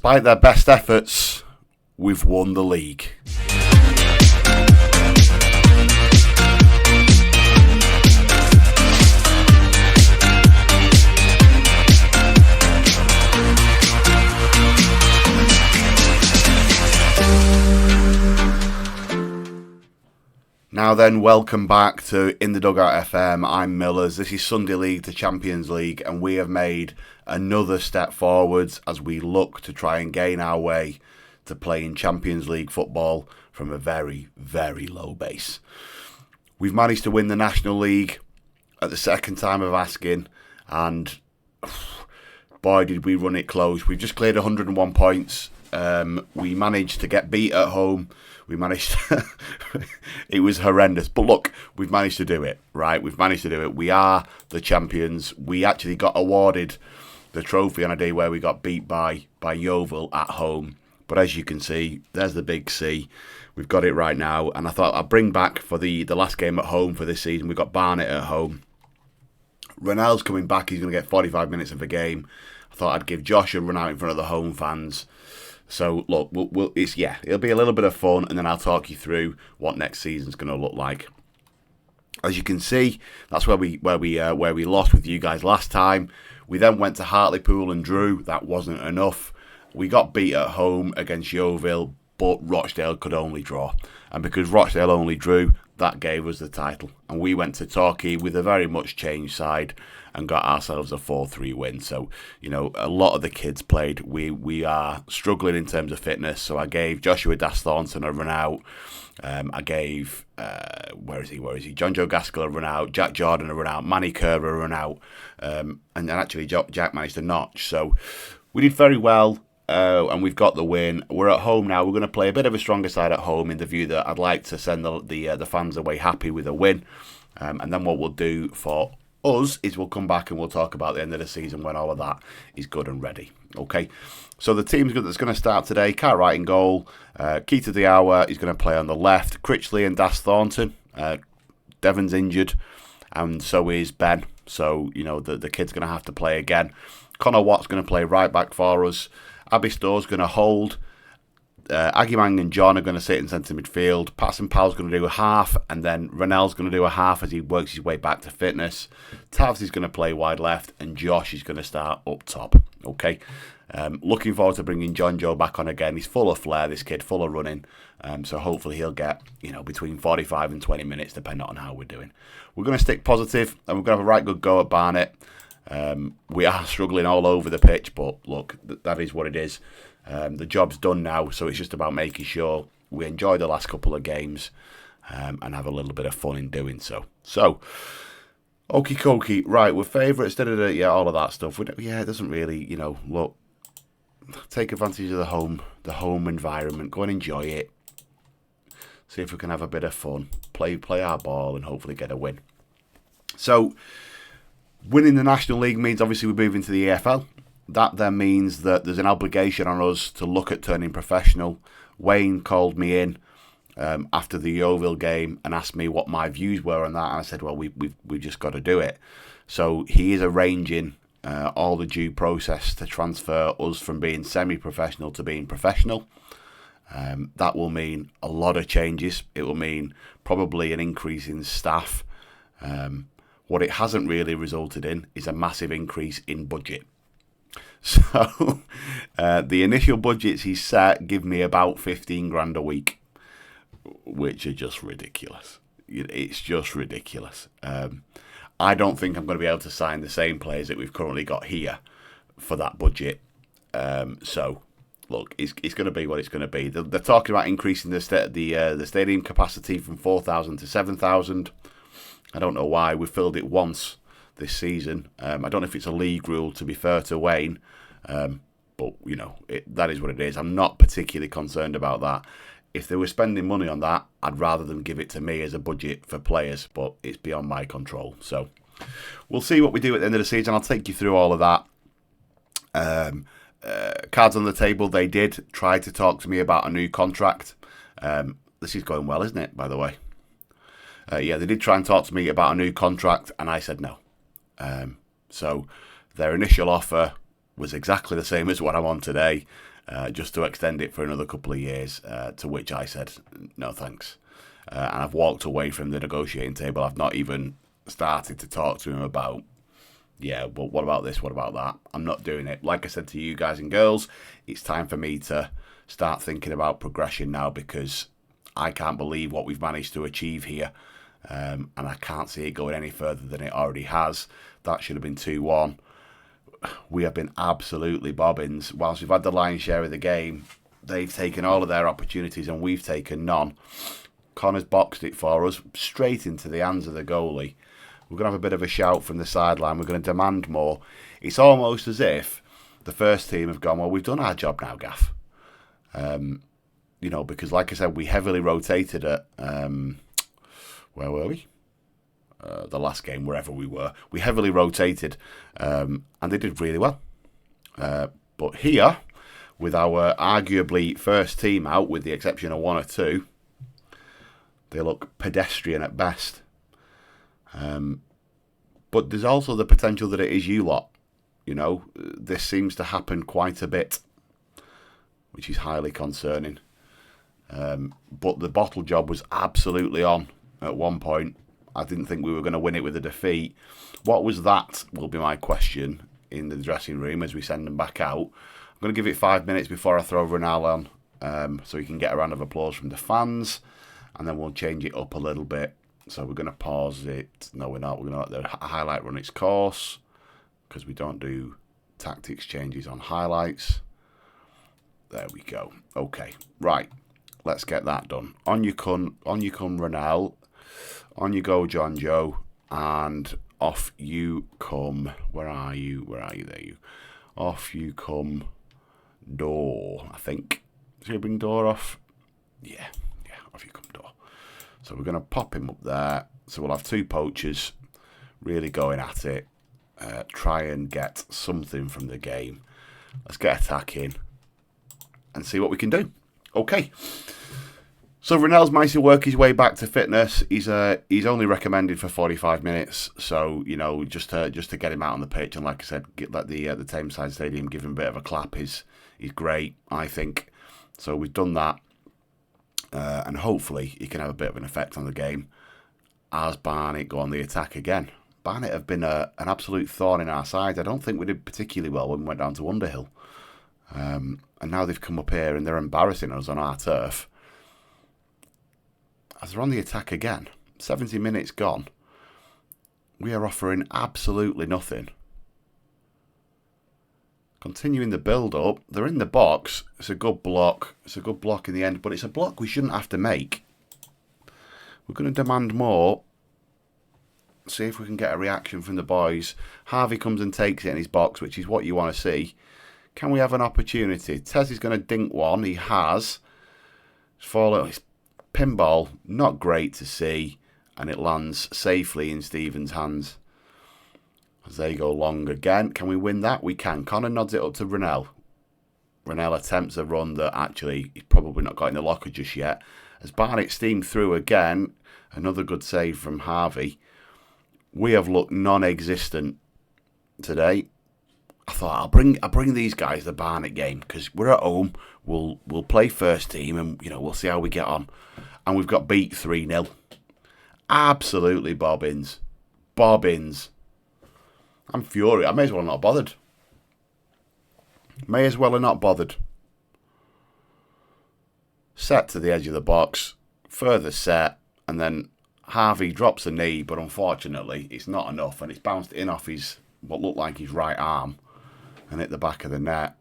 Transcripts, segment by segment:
Despite their best efforts, we've won the league. Now then, welcome back to In the Dugout FM. I'm Millers. This is Sunday League to Champions League, and we have made another step forwards as we look to try and gain our way to playing Champions League football from a very, very low base. We've managed to win the National League at the second time of asking, and boy did we run it close. We've just cleared 101 points. We managed to get beat at home. It was horrendous. But look, we've managed to do it, right? We've managed to do it. We are the champions. We actually got awarded the trophy on a day where we got beat by Yeovil at home. But as you can see, there's the big C. We've got it right now. And I thought I'd bring back for the last game at home for this season. We've got Barnet at home. Ronald's coming back. He's going to get 45 minutes of the game. I thought I'd give Josh a run out in front of the home fans. So, look, it'll be a little bit of fun, and then I'll talk you through what next season's going to look like. As you can see, that's where we lost with you guys last time. We then went to Hartlepool and drew. That wasn't enough. We got beat at home against Yeovil, but Rochdale could only draw. And because Rochdale only drew, that gave us the title. And we went to Torquay with a very much changed side and got ourselves a 4-3 win. So, a lot of the kids played. We are struggling in terms of fitness. So I gave Joshua Das Thornton a run out. I gave, where is he? John Joe Gaskell a run out. Jack Jordan a run out. Manny Kerr a run out. And then actually Jack managed to notch. So we did very well. And we've got the win. We're at home now. We're going to play a bit of a stronger side at home in the view that I'd like to send the fans away happy with a win. And then what we'll do for us is we'll come back and we'll talk about the end of the season when all of that is good and ready. Okay, so the team that's going to start today: Cartwright in goal, Keita Diawa is going to play on the left, Critchley and Das Thornton. Devon's injured, and so is Ben. So the kid's going to have to play again. Connor Watt's going to play right back for us. Abby Store's going to hold. Agimang and John are going to sit in centre midfield. Patson Powell's going to do a half, and then Ronell's going to do a half as he works his way back to fitness. Tavs is going to play wide left, and Josh is going to start up top. Okay, looking forward to bringing John Joe back on again. He's full of flair, this kid, full of running. So hopefully he'll get between 45 and 20 minutes, depending on how we're doing. We're going to stick positive, and we're going to have a right good go at Barnet. We are struggling all over the pitch, but look, that is what it is. The job's done now, so it's just about making sure we enjoy the last couple of games and have a little bit of fun in doing so. So, okie dokie, right, we're favourites, all of that stuff. It doesn't really, look, take advantage of the home environment, go and enjoy it. See if we can have a bit of fun, play our ball, and hopefully get a win. So, winning the National League means obviously we're moving to the EFL. That then means that there's an obligation on us to look at turning professional. Wayne called me in after the Yeovil game and asked me what my views were on that. And I said, well, we've just got to do it. So he is arranging all the due process to transfer us from being semi-professional to being professional. That will mean a lot of changes. It will mean probably an increase in staff. What it hasn't really resulted in is a massive increase in budget. So the initial budgets he set give me about 15 grand a week, which are just ridiculous. It's just ridiculous. I don't think I'm going to be able to sign the same players that we've currently got here for that budget. So look, it's going to be what it's going to be. They're talking about increasing the stadium capacity from 4,000 to 7,000. I don't know why. We've filled it once this season. I don't know if it's a league rule, to be fair to Wayne, but that is what it is. I'm not particularly concerned about that. If they were spending money on that, I'd rather them give it to me as a budget for players, but it's beyond my control. So we'll see what we do at the end of the season. I'll take you through all of that. Cards on the table, they did try to talk to me about a new contract. This is going well, isn't it, by the way? They did try and talk to me about a new contract, and I said no. So their initial offer was exactly the same as what I'm on today. just to extend it for another couple of years, to which I said, no thanks. And I've walked away from the negotiating table. I've not even started to talk to him about, yeah, but what about this, what about that? I'm not doing it. Like I said to you guys and girls, it's time for me to start thinking about progression now, because I can't believe what we've managed to achieve here. And I can't see it going any further than it already has. That should have been 2-1. We have been absolutely bobbins. Whilst we've had the lion's share of the game, they've taken all of their opportunities and we've taken none. Connor's boxed it for us, straight into the hands of the goalie. We're going to have a bit of a shout from the sideline. We're going to demand more. It's almost as if the first team have gone, well, we've done our job now, Gaff. Because like I said, we heavily rotated at, where were we? The last game, wherever we were. We heavily rotated, and they did really well. But here, with our arguably first team out, with the exception of one or two, they look pedestrian at best. But there's also the potential that it is you lot. This seems to happen quite a bit, which is highly concerning. But the bottle job was absolutely on at one point. I didn't think we were going to win it with a defeat. What was that, will be my question in the dressing room as we send them back out. I'm going to give it 5 minutes before I throw Ronaldo on, so we can get a round of applause from the fans, and then we'll change it up a little bit. So we're going to pause it. No, we're not. We're going to let the highlight run its course, because we don't do tactics changes on highlights. There we go. Okay, right. Let's get that done. On you come, Ronaldo. On you go, John Joe, and off you come. Where are you? There you. Off you come, Door. I think. Should we bring Door off? Yeah. Off you come, Door. So we're going to pop him up there. So we'll have two poachers really going at it. Try and get something from the game. Let's get attacking and see what we can do. Okay. So Ronaldo's managed to work his way back to fitness. He's only recommended for 45 minutes, so just to get him out on the pitch, and like I said, let the Tameside Stadium give him a bit of a clap is great, I think. So we've done that, and hopefully he can have a bit of an effect on the game as Barnet go on the attack again. Barnet have been an absolute thorn in our side. I don't think we did particularly well when we went down to Underhill, and now they've come up here and they're embarrassing us on our turf. As they're on the attack again, 70 minutes gone, we are offering absolutely nothing. Continuing the build-up, they're in the box. It's a good block. It's a good block in the end, but it's a block we shouldn't have to make. We're going to demand more. See if we can get a reaction from the boys. Harvey comes and takes it in his box, which is what you want to see. Can we have an opportunity? Tez is going to dink one. He has. It's fallen. It's pinball, not great to see, and it lands safely in Stephen's hands as they go long again. Can we win that? We can. Connor nods it up to Ronell. Ronell attempts a run that actually he's probably not got in the locker just yet. As Barnet steam through again, another good save from Harvey. We have looked non-existent today. I thought I'll bring these guys the Barnet game, because we're at home. We'll play first team, and we'll see how we get on. And we've got beat 3-0. Absolutely bobbins. I'm furious. I may as well not bothered. May as well have not bothered. Set to the edge of the box. Further set, and then Harvey drops a knee, but unfortunately it's not enough, and it's bounced in off his what looked like his right arm and hit the back of the net.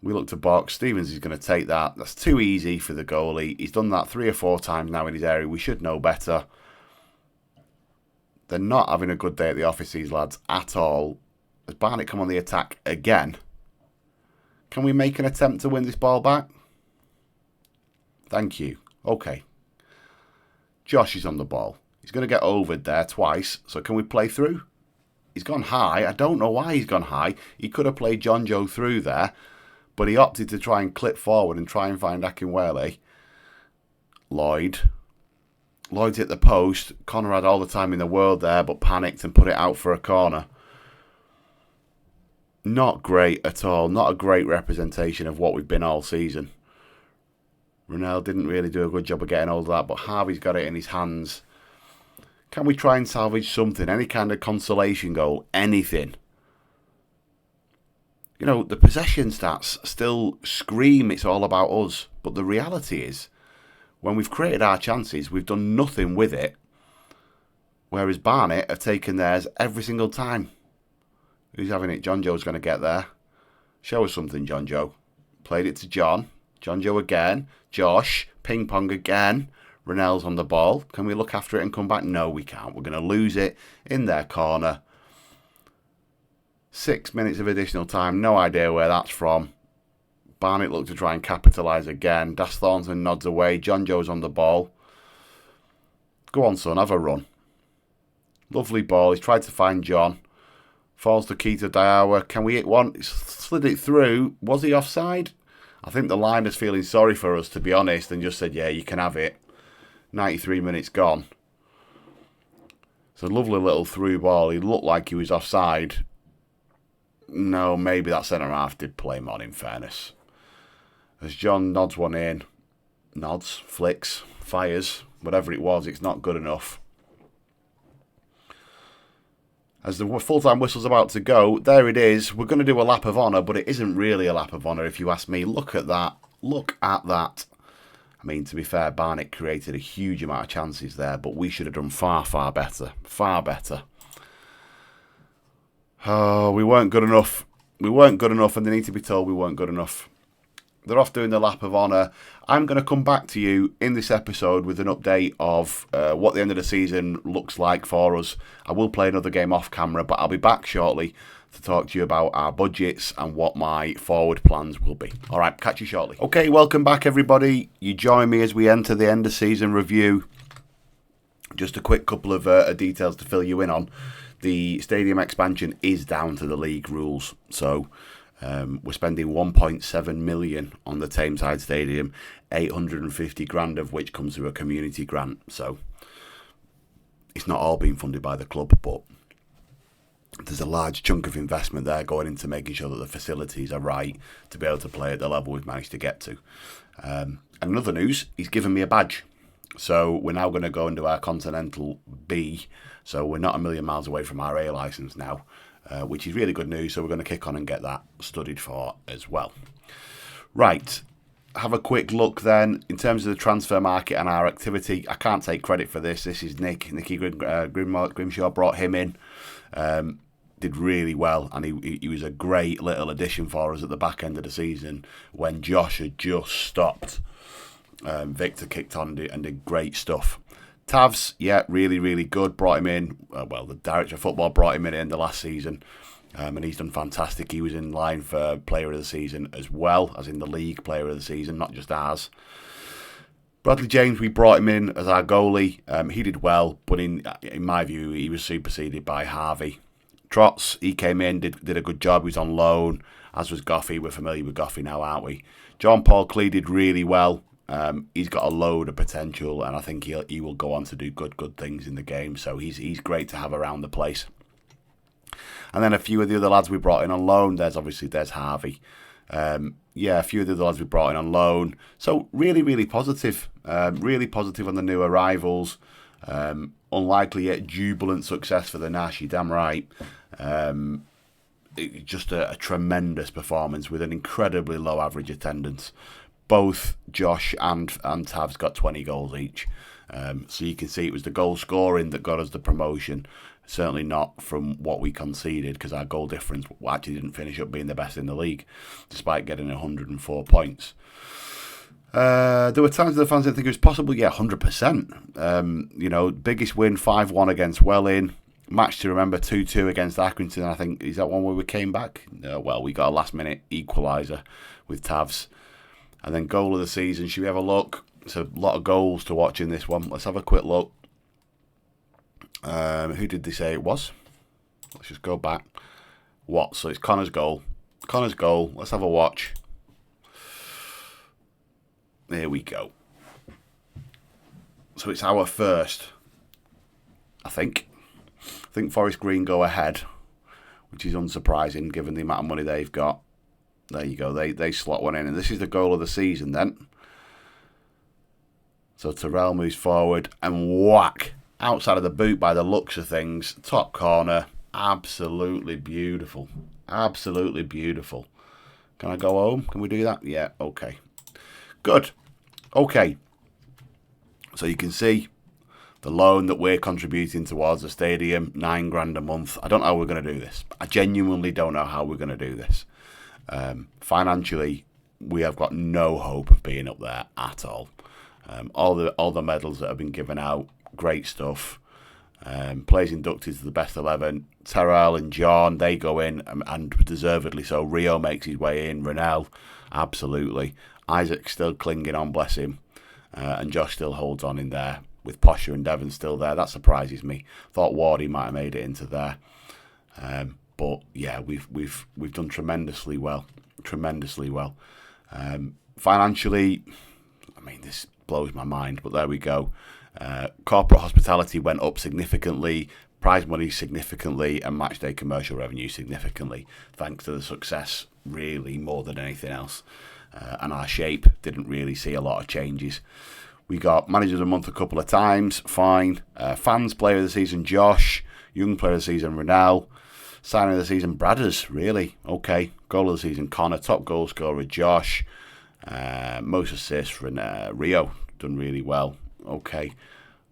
We look to box. Stevens is going to take that. That's too easy for the goalie. He's done that 3 or 4 times now in his area. We should know better. They're not having a good day at the office, these lads, at all. As Barnet come on the attack again. Can we make an attempt to win this ball back? Thank you. Okay. Josh is on the ball. He's going to get overed there twice. So can we play through? He's gone high. I don't know why he's gone high. He could have played John Joe through there, but he opted to try and clip forward and try and find Akinwele. Lloyd's hit the post. Connor had all the time in the world there, but panicked and put it out for a corner. Not great at all. Not a great representation of what we've been all season. Ronell didn't really do a good job of getting hold of that, but Harvey's got it in his hands. Can we try and salvage something? Any kind of consolation goal? Anything? You know, the possession stats still scream it's all about us. But the reality is, when we've created our chances, we've done nothing with it. Whereas Barnet have taken theirs every single time. Who's having it? John Joe's going to get there. Show us something, John Joe. Played it to John. John Joe again. Josh. Ping pong again. Ronell's on the ball. Can we look after it and come back? No, we can't. We're going to lose it in their corner. 6 minutes of additional time. No idea where that's from. Barnet look to try and capitalise again. Das Thornton nods away. John Joe's on the ball. Go on, son. Have a run. Lovely ball. He's tried to find John. Falls to Keita Diawa. Can we hit one? He's slid it through. Was he offside? I think the line is feeling sorry for us, to be honest, and just said, yeah, you can have it. 93 minutes gone. It's a lovely little through ball. He looked like he was offside. No, maybe that centre-half did play him on, in fairness. As John nods one in. Nods, flicks, fires. Whatever it was, it's not good enough. As the full-time whistle's about to go, there it is. We're going to do a lap of honour, but it isn't really a lap of honour if you ask me. Look at that. Look at that. I mean, to be fair, Barnet created a huge amount of chances there, but we should have done far, far better. Far better. Oh, we weren't good enough. We weren't good enough, and they need to be told we weren't good enough. They're off doing the lap of honour. I'm going to come back to you in this episode with an update of what the end of the season looks like for us. I will play another game off camera, but I'll be back shortly to talk to you about our budgets and what my forward plans will be. All right, catch you shortly. Okay, welcome back, everybody. You join me as we enter the end of season review. Just a quick couple of details to fill you in on. The stadium expansion is down to the league rules, so we're spending 1.7 million on the Tameside Stadium, 850 grand of which comes through a community grant. So it's not all being funded by the club, but there's a large chunk of investment there going into making sure that the facilities are right to be able to play at the level we've managed to get to. And in other news, he's given me a badge. So we're now going to go into our Continental B. So we're not a million miles away from our A licence now, which is really good news. So we're going to kick on and get that studied for as well. Right. Have a quick look then in terms of the transfer market and our activity. I can't take credit for this. This is Nicky Grimshaw brought him in. Did really well, and he was a great little addition for us at the back end of the season when Josh had just stopped. Victor kicked on and did great stuff. Tavs, yeah, really, really good. Brought him in. The director of football brought him in the last season, and he's done fantastic. He was in line for Player of the Season as well as in the league Player of the Season, not just ours. Bradley James, we brought him in as our goalie. He did well, but in my view, he was superseded by Harvey. Trots, he came in, did a good job. He was on loan, as was Goffey. We're familiar with Goffey now, aren't we? John Paul Clee did really well. He's got a load of potential, and I think he will go on to do good things in the game. So he's great to have around the place. And then a few of the other lads we brought in on loan. There's Harvey. A few of the other lads we brought in on loan. So really, really positive. Really positive on the new arrivals. Unlikely yet jubilant success for the Nash. You're damn right. Just a tremendous performance with an incredibly low average attendance. Both Josh and Tavs got 20 goals each. So you can see it was the goal scoring that got us the promotion. Certainly not from what we conceded, because our goal difference actually didn't finish up being the best in the league, despite getting 104 points. There were times that the fans didn't think it was possible. Yeah, 100%. Biggest win, 5-1 against Welling. Match to remember, 2-2 against Accrington. I think, is that one where we came back? We got a last-minute equaliser with Tavs. And then goal of the season. Should we have a look? It's a lot of goals to watch in this one. Let's have a quick look. Who did they say it was? Let's just go back. What? So it's Connor's goal. Connor's goal. Let's have a watch. There we go. So it's our first. I think Forest Green go ahead which is unsurprising given the amount of money they've got. There you go. They slot one in, and this is the goal of the season then. So Terrell moves forward and whack. Outside of the boot by the looks of things. Top corner. Absolutely beautiful. Absolutely beautiful. Can I go home? Can we do that? Yeah, okay. Good. Okay. So you can see the loan that we're contributing towards the stadium, $9,000 a month. I don't know how we're going to do this. I genuinely don't know how we're going to do this. Financially, we have got no hope of being up there at all. All the medals that have been given out, great stuff. Players inducted to the best 11. Terrell and John, they go in, and deservedly so. Rio makes his way in. Renell, absolutely. Isaac's still clinging on, bless him. And Josh still holds on in there, with Posher and Devon still there. That surprises me. Thought Wardy might have made it into there. But yeah, we've done tremendously well. Tremendously well. Financially, I mean, this blows my mind, but there we go. Corporate hospitality went up significantly, prize money significantly, and matchday commercial revenue significantly, thanks to the success, really, more than anything else. And our shape didn't really see a lot of changes. We got managers of the month a couple of times, fine. Fans player of the season, Josh. Young player of the season, Renell. Signing of the season, Bradders, really. Okay. Goal of the season, Connor. Top goal scorer, Josh. Most assists, Rio. Done really well. Okay.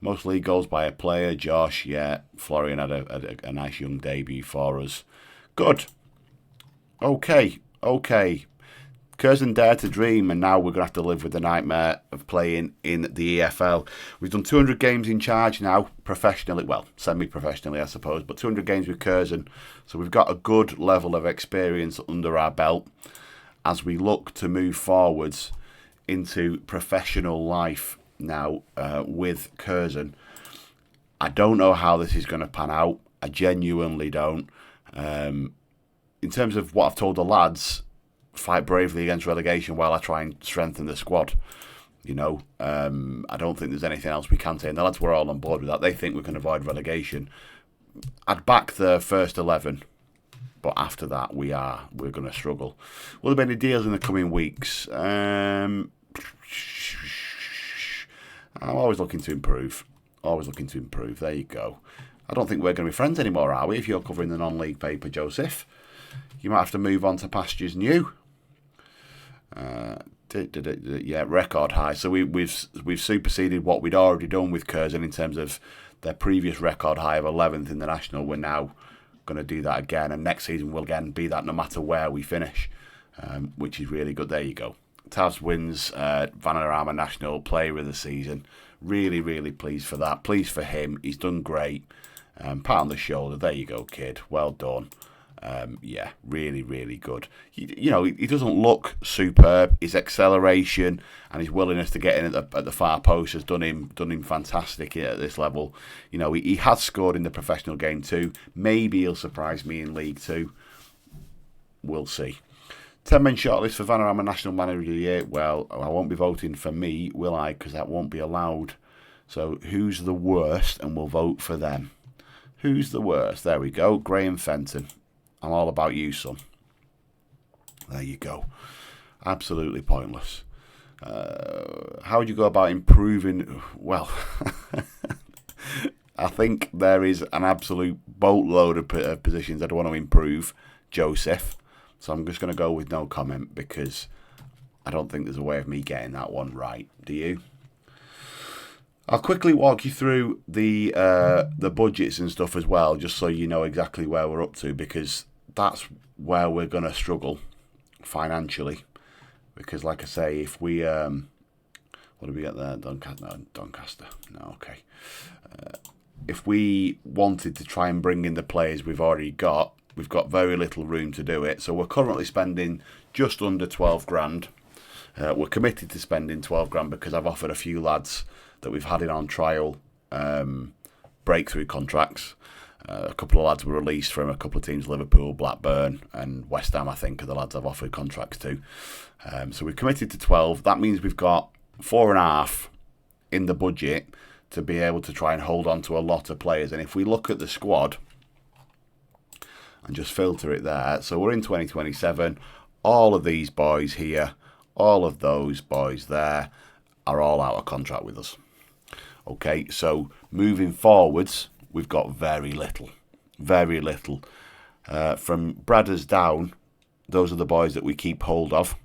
Most league goals by a player, Josh. Yeah. Florian had a nice young debut for us. Good. Okay. Curzon dared to dream, and now we're going to have to live with the nightmare of playing in the EFL. We've done 200 games in charge now, professionally, well, semi-professionally, I suppose, but 200 games with Curzon. So we've got a good level of experience under our belt as we look to move forwards into professional life now with Curzon. I don't know how this is going to pan out. I genuinely don't. In terms of what I've told the lads, fight bravely against relegation while I try and strengthen the squad. I don't think there's anything else we can say. And the lads were all on board with that. They think we can avoid relegation. I'd back the first 11, but after that we're going to struggle. Will there be any deals in the coming weeks? I'm always looking to improve. There you go. I don't think we're going to be friends anymore, are we? If you're covering the non-league paper, Joseph, you might have to move on to pastures new. Yeah, record high. So we've superseded what we'd already done with Curzon in terms of their previous record high of 11th in the National. We're now going to do that again, and next season will again be that no matter where we finish, which is really good. There you go. Tavs wins Vanarama National Player of the Season. Really, really pleased for that. Pleased for him. He's done great. Pat on the shoulder. There you go, kid. Well done. Yeah, really, really good. He doesn't look superb. His acceleration and his willingness to get in at the far post has done him fantastic at this level. He has scored in the professional game too. Maybe he'll surprise me in League 2. We'll see. 10-man shortlist for Vanarama National Manager of the Year. Well, I won't be voting for me, will I? Because that won't be allowed. So who's the worst? And we'll vote for them. Who's the worst? There we go. Graham Fenton. I'm all about you, son. There you go. Absolutely pointless. How would you go about improving? Well, I think there is an absolute boatload of positions I'd want to improve, Joseph. So I'm just going to go with no comment because I don't think there's a way of me getting that one right. Do you? I'll quickly walk you through the budgets and stuff as well, just so you know exactly where we're up to, because that's where we're going to struggle financially. Because, like I say, if we what do we get there? Doncaster. No, okay. If we wanted to try and bring in the players we've already got, we've got very little room to do it. So we're currently spending just under 12 grand. We're committed to spending 12 grand because I've offered a few lads that we've had in on trial breakthrough contracts. A couple of lads were released from a couple of teams, Liverpool, Blackburn and West Ham, I think, are the lads I've offered contracts to. So we've committed to 12. That means we've got 4.5 in the budget to be able to try and hold on to a lot of players. And if we look at the squad, and just filter it there. So we're in 2027. All of these boys here, all of those boys there are all out of contract with us. Okay, so moving forwards, we've got very little. Very little. From Bradders down, those are the boys that we keep hold of.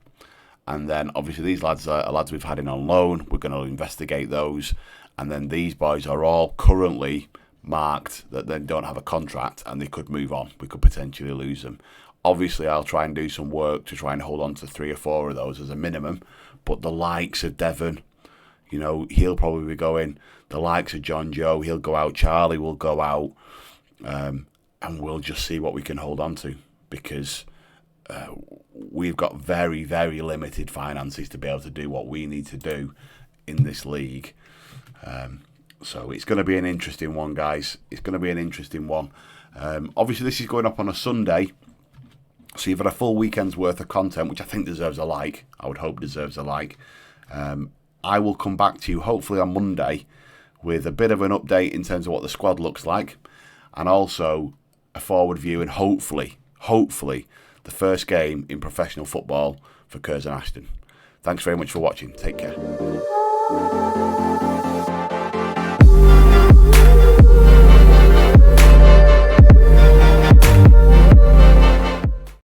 And then obviously these lads are lads we've had in on loan. We're going to investigate those. And then these boys are all currently marked that they don't have a contract and they could move on. We could potentially lose them. Obviously, I'll try and do some work to try and hold on to 3 or 4 of those as a minimum. But the likes of Devon, you know, he'll probably be going. The likes of John Joe, he'll go out. Charlie will go out. And we'll just see what we can hold on to, because we've got very, very limited finances to be able to do what we need to do in this league. So it's going to be an interesting one, guys. It's going to be an interesting one. Obviously, this is going up on a Sunday, so you've had a full weekend's worth of content, which I think deserves a like. I would hope deserves a like. I will come back to you hopefully on Monday with a bit of an update in terms of what the squad looks like, and also a forward view, and hopefully the first game in professional football for Curzon Ashton. Thanks very much for watching. Take care.